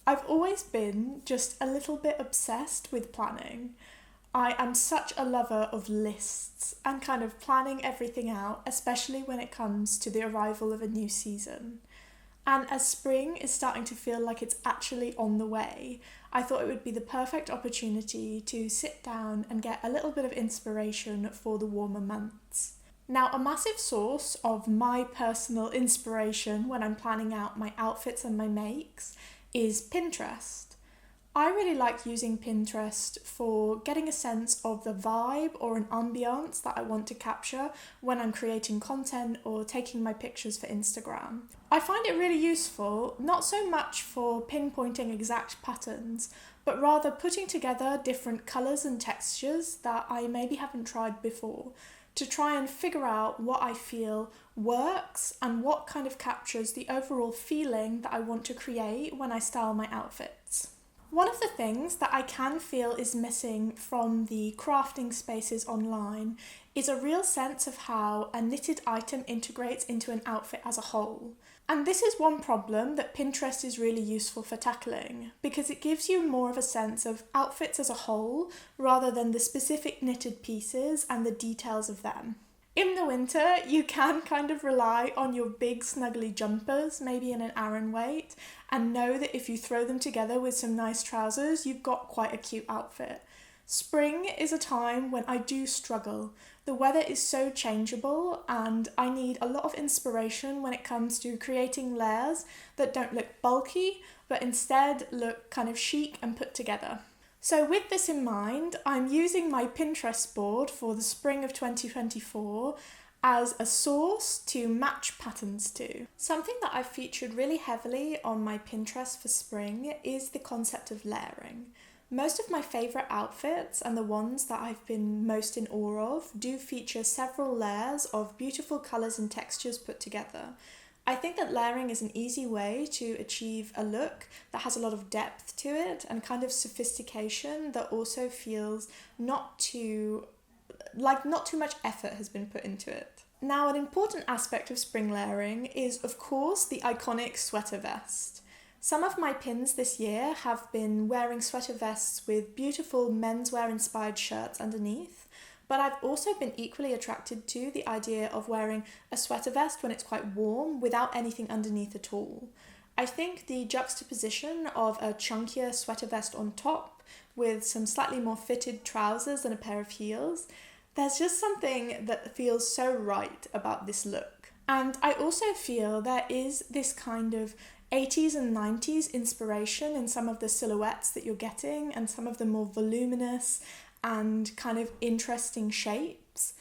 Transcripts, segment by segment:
I've always been just a little bit obsessed with planning. I am such a lover of lists and kind of planning everything out, especially when it comes to the arrival of a new season. And as spring is starting to feel like it's actually on the way, I thought it would be the perfect opportunity to sit down and get a little bit of inspiration for the warmer months. Now, a massive source of my personal inspiration when I'm planning out my outfits and my makes is Pinterest. I really like using Pinterest for getting a sense of the vibe or an ambiance that I want to capture when I'm creating content or taking my pictures for Instagram. I find it really useful, not so much for pinpointing exact patterns, but rather putting together different colours and textures that I maybe haven't tried before to try and figure out what I feel works and what kind of captures the overall feeling that I want to create when I style my outfits. One of the things that I can feel is missing from the crafting spaces online is a real sense of how a knitted item integrates into an outfit as a whole. And this is one problem that Pinterest is really useful for tackling, because it gives you more of a sense of outfits as a whole rather than the specific knitted pieces and the details of them. In the winter, you can kind of rely on your big snuggly jumpers, maybe in an Aran weight, and know that if you throw them together with some nice trousers, you've got quite a cute outfit. Spring is a time when I do struggle. The weather is so changeable and I need a lot of inspiration when it comes to creating layers that don't look bulky, but instead look kind of chic and put together. So with this in mind, I'm using my Pinterest board for the spring of 2024 as a source to match patterns to. Something that I've featured really heavily on my Pinterest for spring is the concept of layering. Most of my favourite outfits and the ones that I've been most in awe of do feature several layers of beautiful colours and textures put together. I think that layering is an easy way to achieve a look that has a lot of depth to it and kind of sophistication that also feels not too much effort has been put into it. Now, an important aspect of spring layering is, of course, the iconic sweater vest. Some of my pins this year have been wearing sweater vests with beautiful menswear inspired shirts underneath, but I've also been equally attracted to the idea of wearing a sweater vest when it's quite warm without anything underneath at all. I think the juxtaposition of a chunkier sweater vest on top with some slightly more fitted trousers and a pair of heels, there's just something that feels so right about this look. And I also feel there is this kind of 80s and 90s inspiration in some of the silhouettes that you're getting and some of the more voluminous and kind of interesting shapes.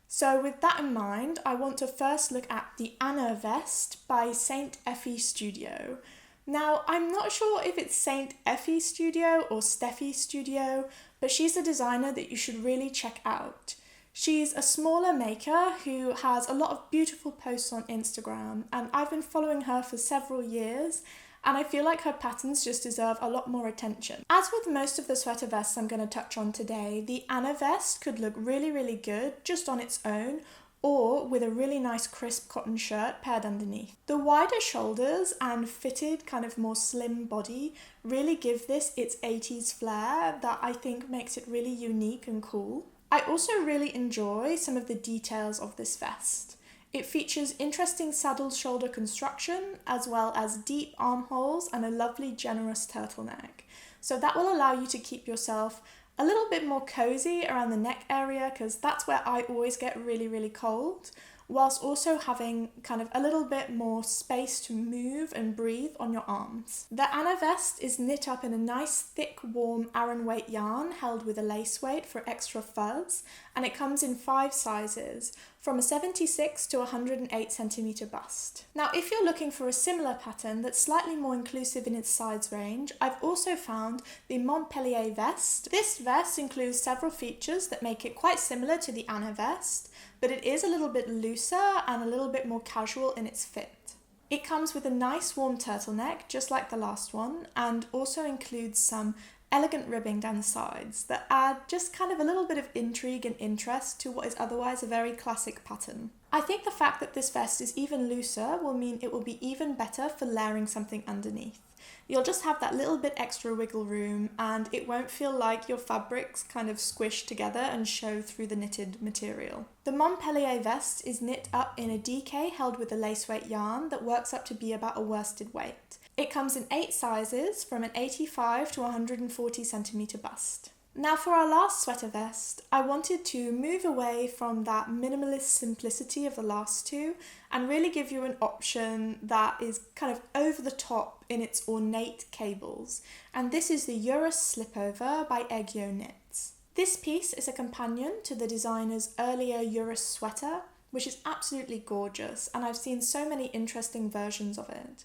So with that in mind, I want to first look at the Anna vest by Saint Effie Studio. Now, I'm not sure if it's Saint Effie Studio or Steffi Studio, but she's a designer that you should really check out. She's a smaller maker who has a lot of beautiful posts on Instagram, and I've been following her for several years, and I feel like her patterns just deserve a lot more attention. As with most of the sweater vests I'm going to touch on today, the Anna vest could look really, really good just on its own, or with a really nice crisp cotton shirt paired underneath. The wider shoulders and fitted kind of more slim body really give this its 80s flair that I think makes it really unique and cool. I also really enjoy some of the details of this vest. It features interesting saddle shoulder construction as well as deep armholes and a lovely generous turtleneck. So that will allow you to keep yourself a little bit more cozy around the neck area, because that's where I always get really, really cold, whilst also having kind of a little bit more space to move and breathe on your arms. The Anna vest is knit up in a nice thick warm Aran weight yarn held with a lace weight for extra fuzz, and it comes in 5 sizes, from a 76 to 108 centimetre bust. Now, if you're looking for a similar pattern that's slightly more inclusive in its size range, I've also found the Montpellier vest. This vest includes several features that make it quite similar to the Anna vest, but it is a little bit looser and a little bit more casual in its fit. It comes with a nice warm turtleneck, just like the last one, and also includes some elegant ribbing down the sides that add just kind of a little bit of intrigue and interest to what is otherwise a very classic pattern. I think the fact that this vest is even looser will mean it will be even better for layering something underneath. You'll just have that little bit extra wiggle room and it won't feel like your fabrics kind of squish together and show through the knitted material. The Montpellier vest is knit up in a DK held with a lace weight yarn that works up to be about a worsted weight. It comes in 8 sizes from an 85 to 140 centimetre bust. Now for our last sweater vest, I wanted to move away from that minimalist simplicity of the last two and really give you an option that is kind of over the top in its ornate cables. And this is the Eurus Slipover by Aegyo Knits. This piece is a companion to the designer's earlier Eurus sweater, which is absolutely gorgeous, and I've seen so many interesting versions of it.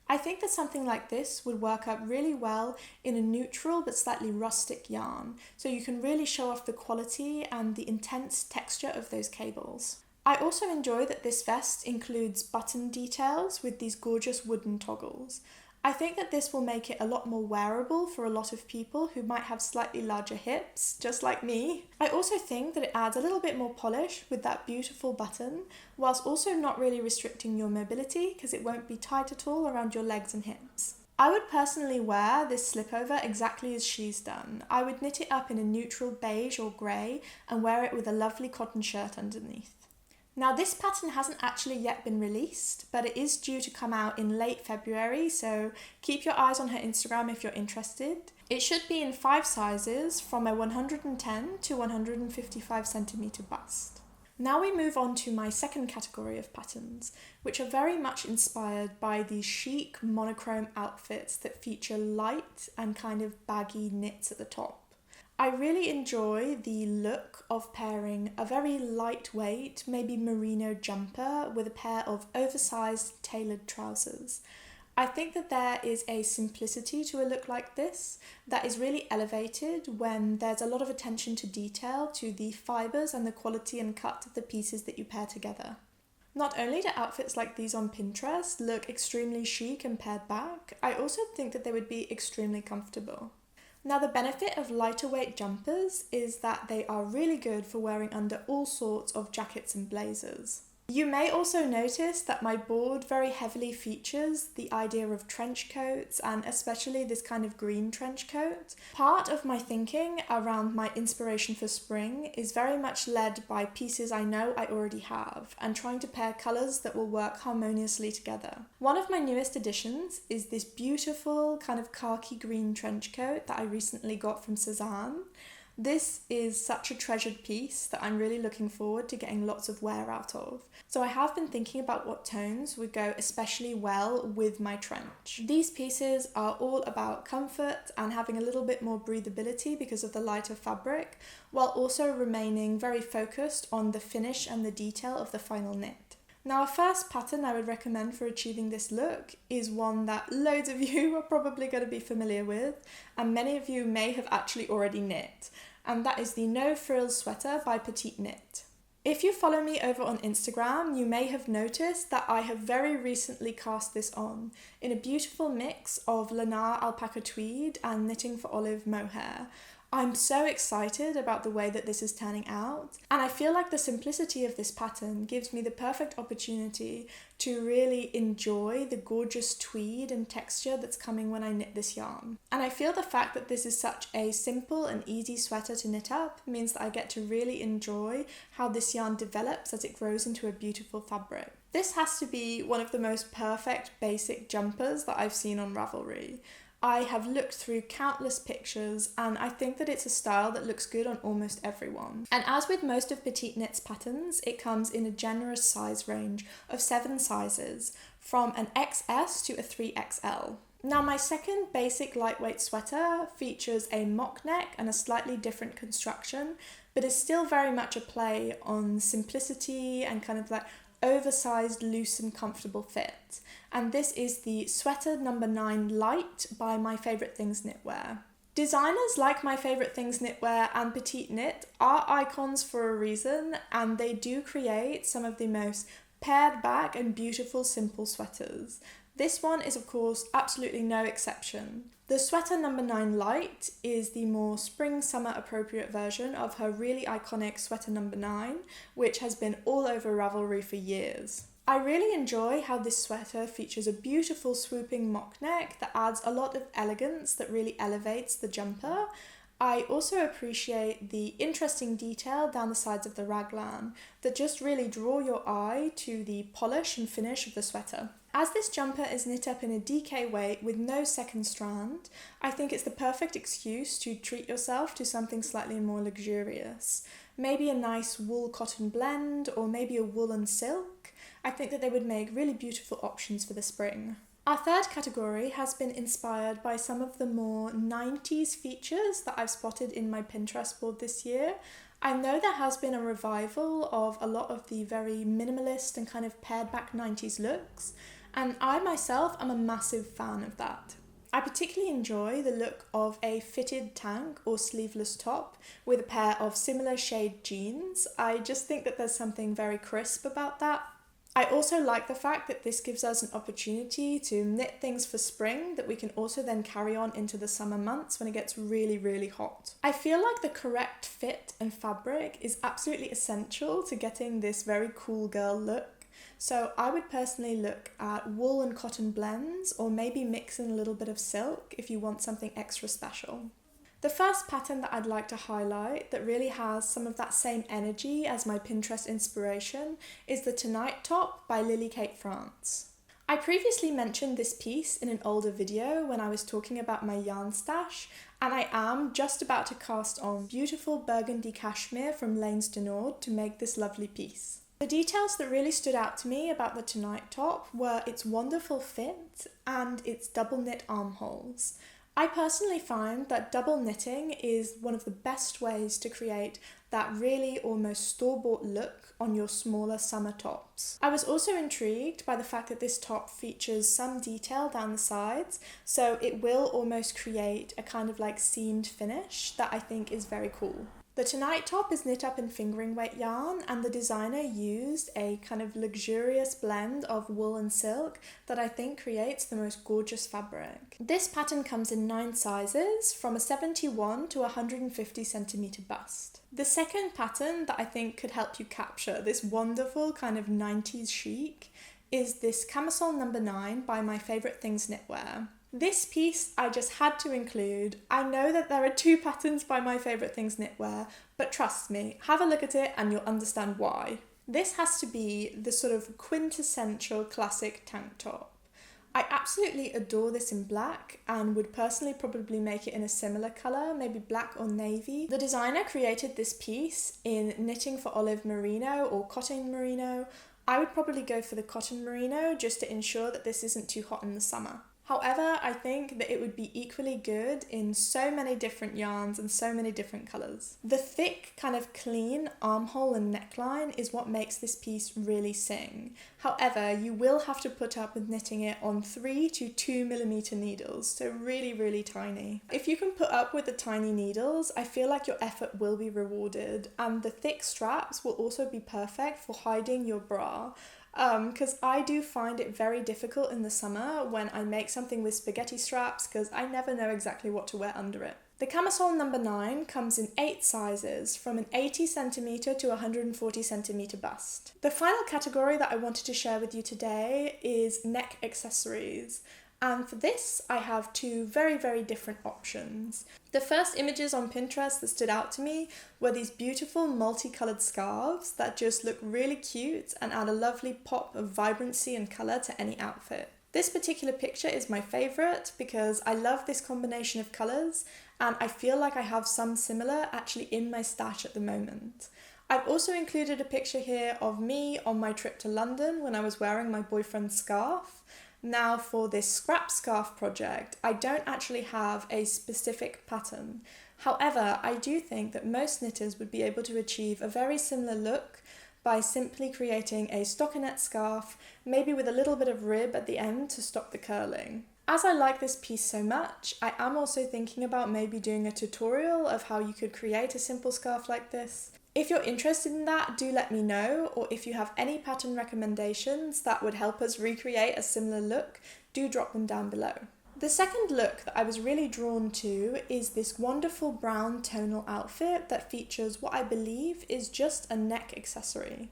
I think that something like this would work out really well in a neutral but slightly rustic yarn, so you can really show off the quality and the intense texture of those cables. I also enjoy that this vest includes button details with these gorgeous wooden toggles. I think that this will make it a lot more wearable for a lot of people who might have slightly larger hips, just like me. I also think that it adds a little bit more polish with that beautiful button, whilst also not really restricting your mobility because it won't be tight at all around your legs and hips. I would personally wear this slipover exactly as she's done. I would knit it up in a neutral beige or grey and wear it with a lovely cotton shirt underneath. Now this pattern hasn't actually yet been released, but it is due to come out in late February, so keep your eyes on her Instagram if you're interested. It should be in 5 sizes from a 110 to 155 centimetre bust. Now we move on to my second category of patterns, which are very much inspired by these chic monochrome outfits that feature light and kind of baggy knits at the top. I really enjoy the look of pairing a very lightweight, maybe merino jumper with a pair of oversized tailored trousers. I think that there is a simplicity to a look like this that is really elevated when there's a lot of attention to detail to the fibres and the quality and cut of the pieces that you pair together. Not only do outfits like these on Pinterest look extremely chic and paired back, I also think that they would be extremely comfortable. Now the benefit of lighter weight jumpers is that they are really good for wearing under all sorts of jackets and blazers. You may also notice that my board very heavily features the idea of trench coats and especially this kind of green trench coat. Part of my thinking around my inspiration for spring is very much led by pieces I know I already have and trying to pair colours that will work harmoniously together. One of my newest additions is this beautiful kind of khaki green trench coat that I recently got from Cezanne. This is such a treasured piece that I'm really looking forward to getting lots of wear out of. So I have been thinking about what tones would go especially well with my trench. These pieces are all about comfort and having a little bit more breathability because of the lighter fabric, while also remaining very focused on the finish and the detail of the final knit. Now, a first pattern I would recommend for achieving this look is one that loads of you are probably going to be familiar with, and many of you may have actually already knit, and that is the No Frills sweater by Petite Knit. If you follow me over on Instagram, you may have noticed that I have very recently cast this on in a beautiful mix of Lanard alpaca tweed and Knitting for Olive mohair. I'm so excited about the way that this is turning out, and I feel like the simplicity of this pattern gives me the perfect opportunity to really enjoy the gorgeous tweed and texture that's coming when I knit this yarn. And I feel the fact that this is such a simple and easy sweater to knit up means that I get to really enjoy how this yarn develops as it grows into a beautiful fabric. This has to be one of the most perfect basic jumpers that I've seen on Ravelry. I have looked through countless pictures and I think that it's a style that looks good on almost everyone. And as with most of Petite Knit's patterns, it comes in a generous size range of 7 sizes, from an XS to a 3XL. Now my second basic lightweight sweater features a mock neck and a slightly different construction, but is still very much a play on simplicity and kind of like oversized, loose and comfortable fit. And this is the Sweater number 9 Light by My Favourite Things Knitwear. Designers like My Favourite Things Knitwear and Petite Knit are icons for a reason, and they do create some of the most pared back and beautiful simple sweaters. This one is of course absolutely no exception. The sweater number 9 Light is the more spring-summer appropriate version of her really iconic sweater number 9, which has been all over Ravelry for years. I really enjoy how this sweater features a beautiful swooping mock neck that adds a lot of elegance that really elevates the jumper. I also appreciate the interesting detail down the sides of the raglan that just really draw your eye to the polish and finish of the sweater. As this jumper is knit up in a DK weight with no second strand, I think it's the perfect excuse to treat yourself to something slightly more luxurious. Maybe a nice wool-cotton blend or maybe a wool and silk. I think that they would make really beautiful options for the spring. Our third category has been inspired by some of the more 90s features that I've spotted in my Pinterest board this year. I know there has been a revival of a lot of the very minimalist and kind of pared back 90s looks, and I myself am a massive fan of that. I particularly enjoy the look of a fitted tank or sleeveless top with a pair of similar shade jeans. I just think that there's something very crisp about that. I also like the fact that this gives us an opportunity to knit things for spring that we can also then carry on into the summer months when it gets really, really hot. I feel like the correct fit and fabric is absolutely essential to getting this very cool girl look. So I would personally look at wool and cotton blends or maybe mix in a little bit of silk if you want something extra special. The first pattern that I'd like to highlight that really has some of that same energy as my Pinterest inspiration is the Tonight Top by Lily Kate France. I previously mentioned this piece in an older video when I was talking about my yarn stash, and I am just about to cast on beautiful burgundy cashmere from Lanes de Nord to make this lovely piece. The details that really stood out to me about the Tonight Top were its wonderful fit and its double knit armholes. I personally find that double knitting is one of the best ways to create that really almost store-bought look on your smaller summer tops. I was also intrigued by the fact that this top features some detail down the sides, so it will almost create a kind of like seamed finish that I think is very cool. The Tonight Top is knit up in fingering weight yarn, and the designer used a kind of luxurious blend of wool and silk that I think creates the most gorgeous fabric. This pattern comes in 9 sizes, from a 71 to 150 centimeter bust. The second pattern that I think could help you capture this wonderful kind of 90s chic is this Camisole number 9 by My Favourite Things Knitwear. This piece I just had to include. I know that there are 2 patterns by My Favourite Things Knitwear, but trust me, have a look at it and you'll understand why. This has to be the sort of quintessential classic tank top. I absolutely adore this in black and would personally probably make it in a similar colour, maybe black or navy. The designer created this piece in knitting for olive merino or cotton merino. I would probably go for the cotton merino just to ensure that this isn't too hot in the summer. However, I think that it would be equally good in so many different yarns and so many different colours. The thick, kind of clean armhole and neckline is what makes this piece really sing. However, you will have to put up with knitting it on 3 to 2 millimeter needles, so really, really tiny. If you can put up with the tiny needles, I feel like your effort will be rewarded, and the thick straps will also be perfect for hiding your bra. Because I do find it very difficult in the summer when I make something with spaghetti straps because I never know exactly what to wear under it. The Camisole number 9 comes in 8 sizes, from an 80 centimeter to 140 centimeter bust. The final category that I wanted to share with you today is neck accessories. And for this, I have 2 very, very different options. The first images on Pinterest that stood out to me were these beautiful multicolored scarves that just look really cute and add a lovely pop of vibrancy and color to any outfit. This particular picture is my favorite because I love this combination of colors, and I feel like I have some similar actually in my stash at the moment. I've also included a picture here of me on my trip to London when I was wearing my boyfriend's scarf. Now for this scrap scarf project, I don't actually have a specific pattern. However, I do think that most knitters would be able to achieve a very similar look by simply creating a stockinette scarf, maybe with a little bit of rib at the end to stop the curling. As I like this piece so much, I am also thinking about maybe doing a tutorial of how you could create a simple scarf like this. If you're interested in that, do let me know, or if you have any pattern recommendations that would help us recreate a similar look, do drop them down below. The second look that I was really drawn to is this wonderful brown tonal outfit that features what I believe is just a neck accessory.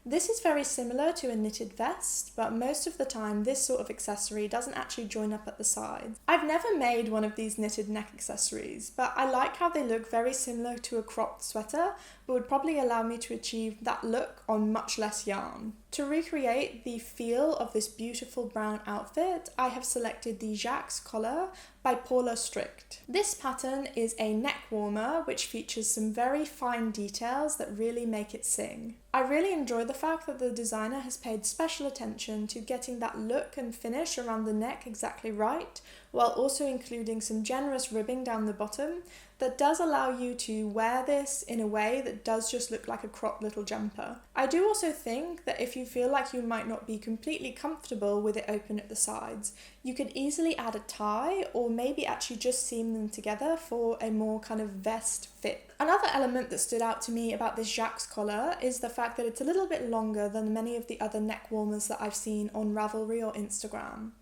This is very similar to a knitted vest, but most of the time this sort of accessory doesn't actually join up at the sides. I've never made one of these knitted neck accessories, but I like how they look very similar to a cropped sweater, but would probably allow me to achieve that look on much less yarn. To recreate the feel of this beautiful brown outfit, I have selected the Jacques collar by Paulastrickt. This pattern is a neck warmer which features some very fine details that really make it sing. I really enjoy the fact that the designer has paid special attention to getting that look and finish around the neck exactly right, while also including some generous ribbing down the bottom that does allow you to wear this in a way that does just look like a cropped little jumper. I do also think that if you feel like you might not be completely comfortable with it open at the sides, you could easily add a tie or maybe actually just seam them together for a more kind of vest fit. Another element that stood out to me about this Jacques collar is the fact that it's a little bit longer than many of the other neck warmers that I've seen on Ravelry or Instagram.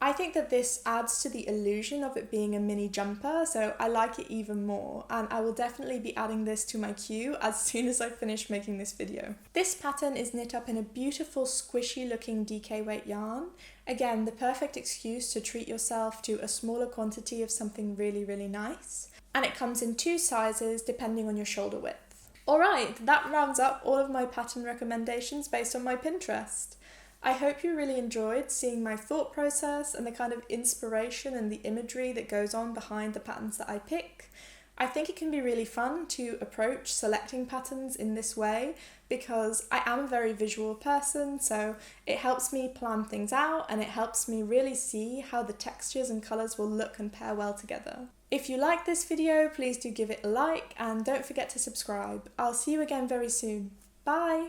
I think that this adds to the illusion of it being a mini jumper, so I like it even more, and I will definitely be adding this to my queue as soon as I finish making this video. This pattern is knit up in a beautiful squishy looking DK weight yarn. Again, the perfect excuse to treat yourself to a smaller quantity of something really, really nice. And it comes in 2 sizes depending on your shoulder width. Alright, that rounds up all of my pattern recommendations based on my Pinterest. I hope you really enjoyed seeing my thought process and the kind of inspiration and the imagery that goes on behind the patterns that I pick. I think it can be really fun to approach selecting patterns in this way because I am a very visual person, so it helps me plan things out and it helps me really see how the textures and colours will look and pair well together. If you like this video, please do give it a like and don't forget to subscribe. I'll see you again very soon. Bye!